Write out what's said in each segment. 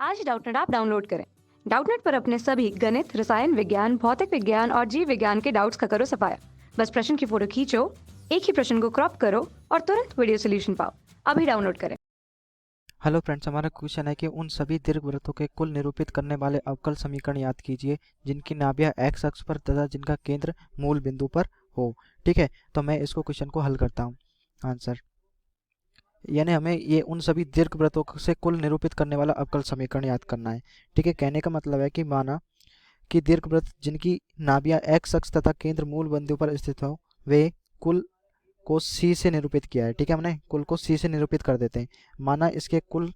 आज Doubtnut app download करें। Doubtnut पर अपने सभी गणित, रसायन विज्ञान, भौतिक विज्ञान और जीव विज्ञान के डाउट्स का करो सफाया। बस प्रश्न की फोटो खींचो, एक ही प्रश्न को क्रॉप करो और तुरंत वीडियो सोल्यूशन पाओ। अभी डाउनलोड करें। हेलो फ्रेंड्स, हमारा क्वेश्चन है कि उन सभी दीर्घवृत्तों के कुल निरूपित करने वाले अवकल समीकरण याद कीजिए जिनकी नाभियाँ एक्स अक्ष पर तथा जिनका केंद्र मूल बिंदु पर हो। ठीक है, तो मैं इसको क्वेश्चन को हल करता हूँ। आंसर यानी हमें ये उन सभी दीर्घवृत्तों से कुल निरूपित करने वाला अवकल समीकरण याद करना है। ठीक है, कहने का मतलब है कि माना कि दीर्घवृत्त जिनकी नाभियाँ एक्स अक्ष तथा केंद्र मूल बिंदु पर स्थित हो वे कुल को सी से निरूपित किया है। ठीक है, हमने कुल को सी से निरूपित कर देते हैं। माना इसके कुल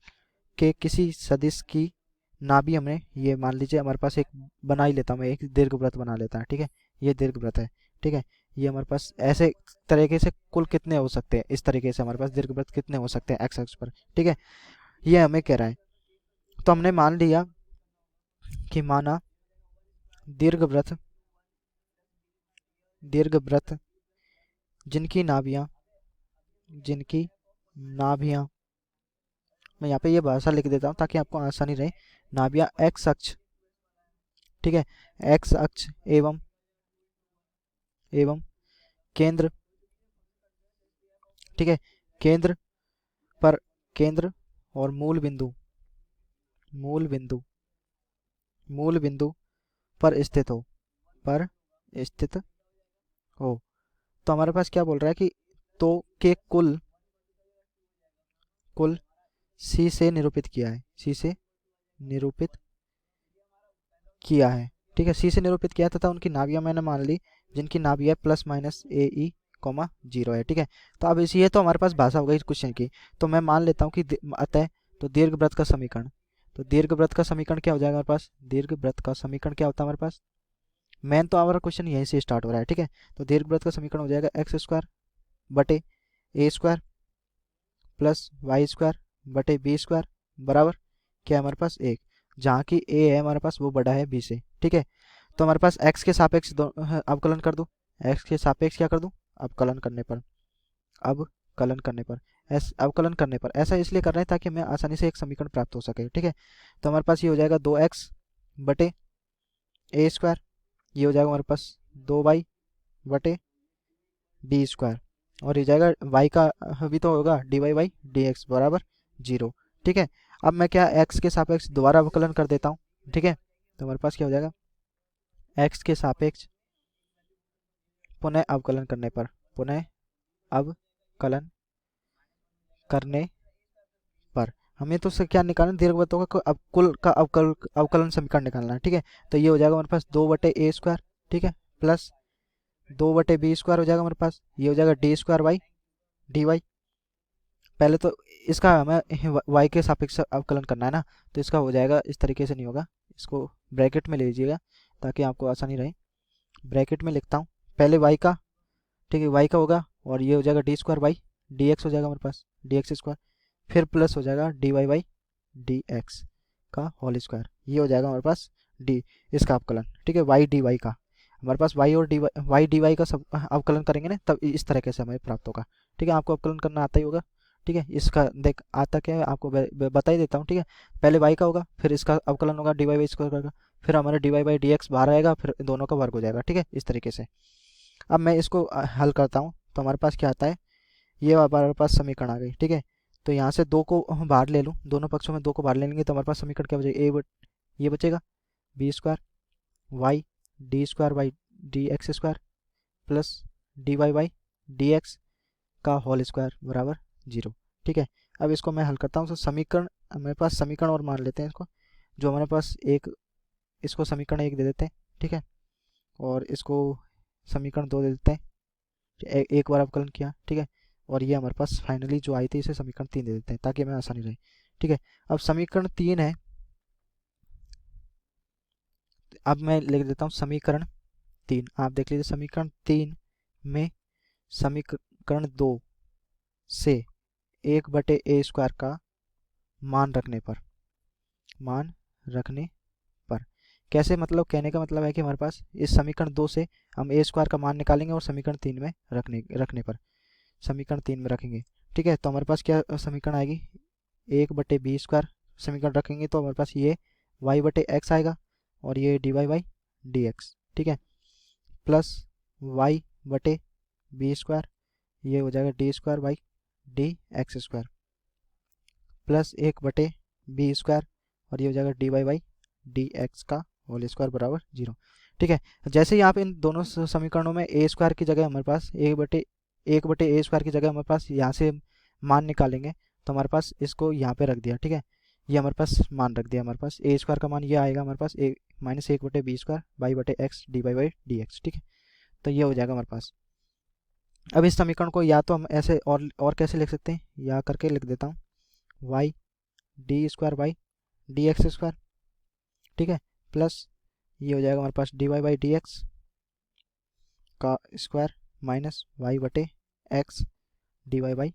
के किसी सदिश की नाभि हमने ये मान लीजिए हमारे पास एक बना ही लेता हूँ, मैं एक दीर्घवृत्त बना लेता है। ठीक है, ये दीर्घवृत्त है। ठीक है, ये हमारे पास ऐसे तरीके से कुल कितने हो सकते हैं, इस तरीके से हमारे पास दीर्घवृत्त कितने हो सकते हैं एक्स अक्ष पर। ठीक है, ये हमें कह रहा है। तो हमने मान लिया कि माना दीर्घवृत्त जिनकी नाभियाँ मैं यहाँ पे ये भाषा लिख देता हूँ ताकि आपको आसानी रहे। नाभियाँ एक्स अक्ष, ठीक है, एक्स अक्ष एवं केंद्र, ठीक है, केंद्र और मूल बिंदु पर स्थित हो। तो हमारे पास क्या बोल रहा है कि तो के कुल सी से निरूपित किया है। ठीक है, सी से निरूपित किया तथा उनकी नाभियाँ मैंने मान ली जिनकी नाभि है प्लस माइनस ए ई कॉमा 0 है। ठीक है, तो अब ये तो हमारे पास भाषा हो गई इस क्वेश्चन की। तो मैं मान लेता हूँ कि अतः तो दीर्घवृत्त का समीकरण क्या हो जाएगा हमारे पास। दीर्घवृत्त का समीकरण क्या होता है हमारे पास। मेन तो हमारा क्वेश्चन यहीं से स्टार्ट हो रहा है। ठीक है, तो दीर्घवृत्त का समीकरण हो जाएगा एक्स स्क्वायर बटे ए स्क्वायर प्लस वाई स्क्वायर बटे बी स्क्वायर बराबर क्या है हमारे पास एक, जहाँ की ए है हमारे पास वो बड़ा है बी से। ठीक है, तो हमारे पास x के सापेक्ष अवकलन कर दूं, x के सापेक्ष क्या कर दूं, अवकलन करने पर ऐसा इसलिए कर रहे हैं ताकि हमें आसानी से एक समीकरण प्राप्त हो सके। ठीक है, तो हमारे पास ये हो जाएगा 2x बटे ए स्क्वायर, ये हो जाएगा हमारे पास 2y बटे बी स्क्वायर, और ये जाएगा y का भी तो होगा dy बाई डी एक्स बराबर 0। ठीक है, अब मैं क्या x के सापेक्ष दोबारा अवकलन कर देता हूँ। ठीक है, तो हमारे पास क्या हो जाएगा x के सापेक्ष पुनः अवकलन करने पर हमें तो क्या निकालना, दीर्घवृत्तों का कुल का अवकलन समीकरण निकालना है। ठीक है, तो ये हो जाएगा हमारे पास 2 बटे ए स्क्वायर, ठीक है, प्लस 2 बटे बी स्क्वायर हो जाएगा हमारे पास, ये हो जाएगा d square by d y. पहले तो इसका हमें y के सापेक्ष अवकलन करना है ना, तो इसका हो जाएगा इस तरीके से नहीं होगा, इसको ब्रैकेट में ले लीजिएगा ताकि आपको आसानी रहे। ब्रैकेट में लिखता हूँ पहले y का, ठीक है, y का होगा और ये हो जाएगा d square by D x हो जाएगा हमारे पास डी एक्स स्क्वायर, फिर प्लस हो जाएगा d Y by D x का होल स्क्वायर, ये हो जाएगा हमारे पास डी इसका अवकलन। ठीक है, वाई डी वाई का हमारे पास y और वाई डी वाई का सब अवकलन करेंगे ना, तब इस तरीके से हमें प्राप्त होगा। ठीक है, आपको अवकलन करना आता ही होगा। ठीक है, इसका देख आता क्या है आपको बता ही देता हूँ। ठीक है, पहले y का होगा, फिर इसका अवकलन होगा डी वाई बाई स्क्वायर का, फिर हमारे d Y by D x बाहर आएगा, फिर दोनों का वर्ग हो जाएगा। ठीक है, इस तरीके से अब मैं इसको हल करता हूँ तो हमारे पास क्या आता है, ये हमारे पास समीकरण आ गई। ठीक है, तो यहाँ से 2 को बाहर ले लूँ, दोनों पक्षों में 2 को बाहर ले लेंगे तो हमारे पास समीकरण क्या बचेगा, ये बचेगा b square y D square by D x square plus d Y by D x का होल स्क्वायर बराबर 0। ठीक है, अब इसको मैं हल करता हूँ। तो समीकरण मेरे पास समीकरण और मान लेते हैं इसको, जो हमारे पास एक, इसको समीकरण 1 दे देते हैं। ठीक है, और इसको समीकरण 2 दे देते हैं, एक बार अवकलन किया। ठीक है, और ये हमारे पास फाइनली जो आई थी इसे समीकरण 3 दे देते हैं ताकि हमें आसानी रहे। ठीक है, अब समीकरण 3 है, अब मैं लिख देता हूँ समीकरण 3, आप देख लीजिए समीकरण 3 में समीकरण 2 से 1 बटे ए स्क्वायर का मान रखने पर कैसे, मतलब कहने का मतलब है कि हमारे पास इस समीकरण 2 से हम ए स्क्वायर का मान निकालेंगे और समीकरण 3 में रखने पर समीकरण 3 में रखेंगे। ठीक है, तो हमारे पास क्या समीकरण आएगी, 1 बटे बी स्क्वायर समीकरण रखेंगे तो हमारे पास ये y बटे एक्स आएगा और ये dy बाई डी एक्स, ठीक है, प्लस y बटे बी स्क्वायर, ये हो जाएगा d square by D x square, plus 1 बटे बी स्क्वायर और ये हो जाएगा dy बाई डी एक्स का होल स्क्वायर बराबर 0, ठीक है। जैसे ही आप इन दोनों समीकरणों में ए स्क्वायर की जगह हमारे पास एक बटे ए स्क्वायर की जगह हमारे पास यहाँ से मान निकालेंगे तो हमारे पास इसको यहाँ पे रख दिया, ठीक है, ये हमारे पास मान रख दिया, हमारे पास ए स्क्वायर का मान ये आएगा हमारे पास -1 बटे बी स्क्वायर बाई बटे X D by D x, ठीक है, तो ये हो जाएगा हमारे पास। अब इस समीकरण को या तो हम ऐसे और कैसे लिख सकते हैं, या करके लिख देता हूँ Y D square by D x square, ठीक है, प्लस ये हो जाएगा हमारे पास D Y by D x का स्क्वायर माइनस वाई बटे X D Y by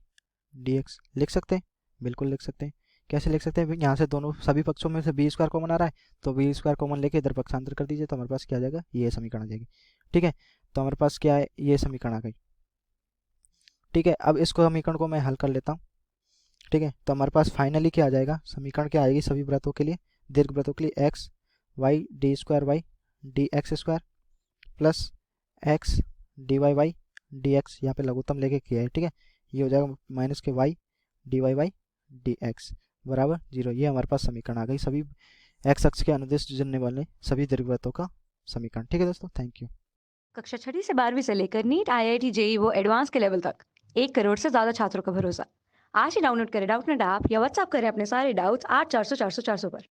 D X. लिख सकते हैं, बिल्कुल लिख सकते हैं। कैसे लिख सकते हैं, यहाँ से दोनों सभी पक्षों में से बी स्क्वायर कॉमन आ रहा है तो बी स्क्वायर कॉमन लेके इधर पक्षांतर कर दीजिए तो हमारे पास क्या आ जाएगा, ये समीकरण आ जाएगी, ठीक है, तो हमारे पास क्या है, ये समीकरण आ गई, ठीक है। अब इसको समीकरण को मैं हल कर लेता हूँ, ठीक है, तो हमारे पास फाइनली क्या आ जाएगा, समीकरण क्या आएगी सभी वृत्तों के लिए, दीर्घ वृत्तों के लिए x y D square by D x square plus x D Y by D x, यहाँ पे लघुत्तम लेके किया है, ठीक है, ये हो जाएगा minus k y d Y by D x बराबर 0। ये हमारे पास समीकरण आ गई सभी एक्स अक्ष के अनुदिश जुड़ने वाले सभी दीर्घवृत्तों का समीकरण, ठीक है दोस्तों, थैंक यू। कक्षा 6ठी से 12वीं से लेकर नीट IIT JEE वो एडवांस के लेवल तक 1 करोड़ से ज्यादा छात्रों का भरोसा। आज ही डाउनलोड करें डाउटनेट ऐप या व्हाट्सएप करें अपने सारे डाउट्स 8400 400 400 पर।